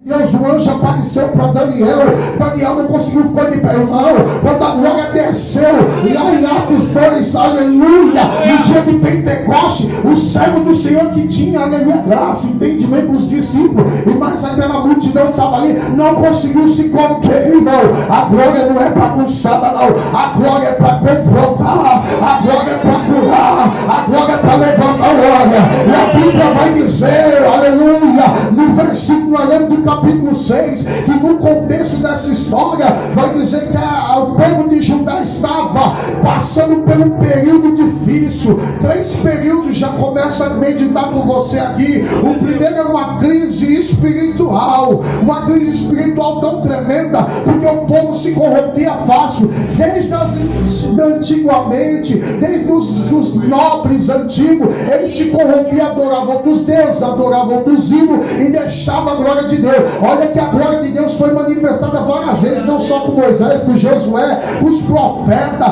Deus, o anjo apareceu para Daniel. Daniel não conseguiu ficar de pé, irmão. Quando a glória desceu, lá em Atos 2, aleluia, no dia de Pentecoste, o servo do Senhor que tinha, aleluia, graça, entendimento dos discípulos, e mais aquela multidão estava ali, não conseguiu se conter, irmão. A glória não é bagunçada, não. A glória é para confrontar, a glória é para curar, a glória é para levantar o olho. E a Bíblia vai dizer, aleluia, no versículo, além do capítulo 6, que no contexto dessa história vai dizer que o povo de Judá estava passando por um período difícil. 3 períodos já começa a meditar com você aqui. O primeiro é uma crise espiritual, uma crise espiritual tão tremenda, porque o povo se corrompia fácil, desde antigamente, desde os nobres antigos, eles se corrompiam, adoravam outros deuses, adoravam outros ídolos e deixavam a glória de Deus. Olha que a glória de Deus foi manifestada várias vezes, não só com Moisés, com Josué, com os profetas,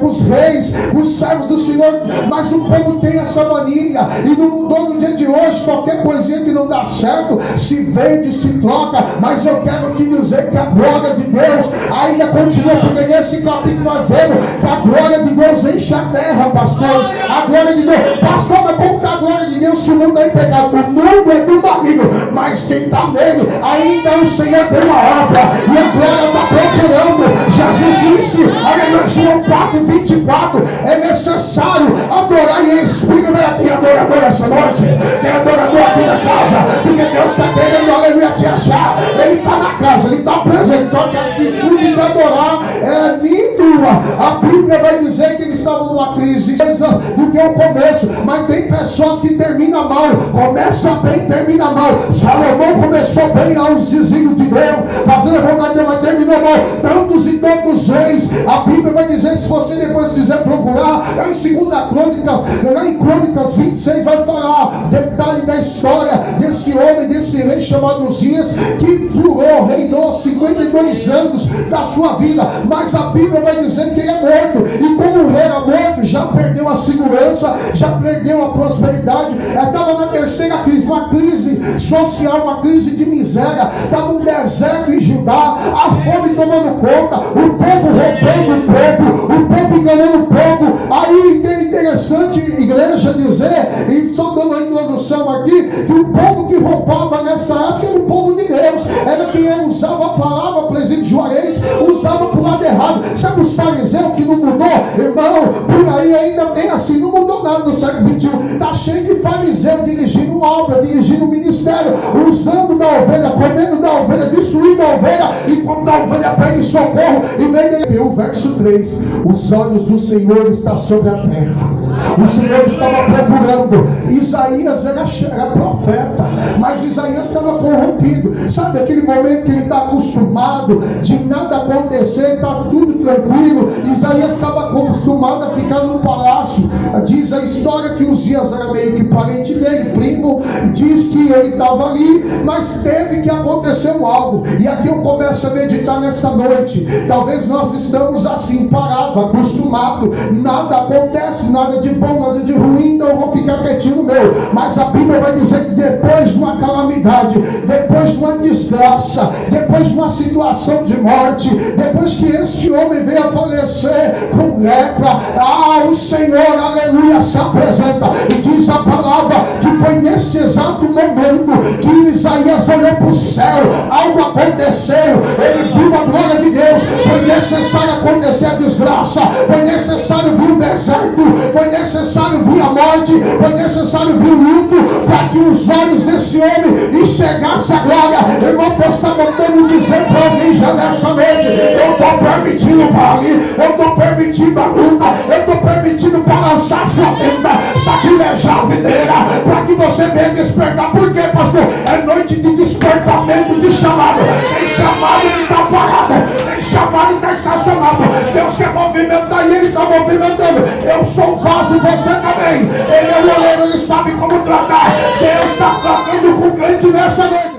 com os reis, com os servos do Senhor, mas o povo tem essa mania, e não mudou no dia de hoje. Qualquer coisinha que não dá certo, se vende, se troca, mas eu quero te dizer que a glória de Deus ainda continua, porque nesse capítulo nós vemos que a glória de Deus enche a terra, pastores. A glória de Deus, pastor, mas como está a glória de Deus se o mundo é pecado? O mundo é do maligno, mas quem está nele, ainda o Senhor tem uma obra, e a glória está procurando. Jesus disse, aleluia, João 4:24, é necessário adorar em espírito. Tem adorador essa noite, tem adorador aqui na casa, porque Deus está querendo, aleluia, te achar. Ele está na casa, ele está presente, só que a atitude de adorar é minha. A Bíblia vai dizer que eles estavam numa crise do que o começo, mas tem pessoas que terminam mal, começa bem, termina mal. Salomão começou bem aos desígnios de Deus, fazendo a vontade de Deus, mas terminou mal. Tantos e tantos reis, a Bíblia vai dizer, se você depois quiser procurar, lá em 2 Crônicas, lá em Crônicas 26, vai falar detalhe da história desse homem, desse rei chamado Uzias, que reinou 52 anos da sua vida, mas a Bíblia vai dizer que ele é morto, e como o rei era morto, já perdeu a segurança, já perdeu a prosperidade, estava na terceira crise, uma crise social, uma crise de miséria, estava um deserto em Judá, a fome tomando conta, o povo roubando o povo enganando o povo. Aí é interessante, igreja, dizer, e só dando a introdução aqui, que o povo que roubava nessa época era o povo de Deus, era quem usava a palavra, presidente Juarez, usava para o lado errado. Sabe os fariseus que não mudou? Irmão, por aí ainda tem assim, não mudou nada no século XXI, está cheio de fariseu dirigindo obra, dirigindo ministério, usando da ovelha, comendo da ovelha, destruindo a ovelha, e quando a ovelha pede socorro, e vem dele. O verso 3, os olhos do Senhor estão sobre a terra. O Senhor estava procurando. Isaías era profeta, mas Isaías estava corrompido. Sabe aquele momento que ele está acostumado de nada acontecer, está tudo tranquilo? Isaías estava acostumado a ficar no palácio. Diz a história que Uzias era meio que parente dele, primo. Diz que ele estava ali, mas teve que acontecer algo. E aqui eu começo a meditar nessa noite. Talvez nós estamos assim, parados, acostumados. Nada acontece, nada de bom, nada de ruim, então eu vou ficar quietinho no meu. Mas a Bíblia vai dizer que depois de uma calamidade, depois de uma desgraça, depois de uma situação de morte, depois que este homem veio a falecer com lepra, o Senhor, aleluia, se apresenta. E diz a palavra que foi nesse exato momento que Isaías olhou para o céu, algo aconteceu, ele viu a glória de Deus. Foi necessário acontecer a desgraça, foi necessário vir o deserto, foi necessário vir a morte, foi necessário vir o luto, para que os olhos desse homem enxergassem a glória. Irmão, Deus está mandando dizer para alguém já nessa noite: eu estou permitindo o vale, eu estou permitindo a luta, eu estou permitindo balançar sua tenda, saculejar a videira, para que você venha despertar. Por quê, pastor? É noite de despertamento, de chamado. Tem chamado que está parado, tem chamado que está estacionado. Deus quer movimentar e Ele está movimentando. Eu sou o vaso, você também. Ele é o oleiro, Ele sabe como tratar. Deus está tratando com o crente nessa noite.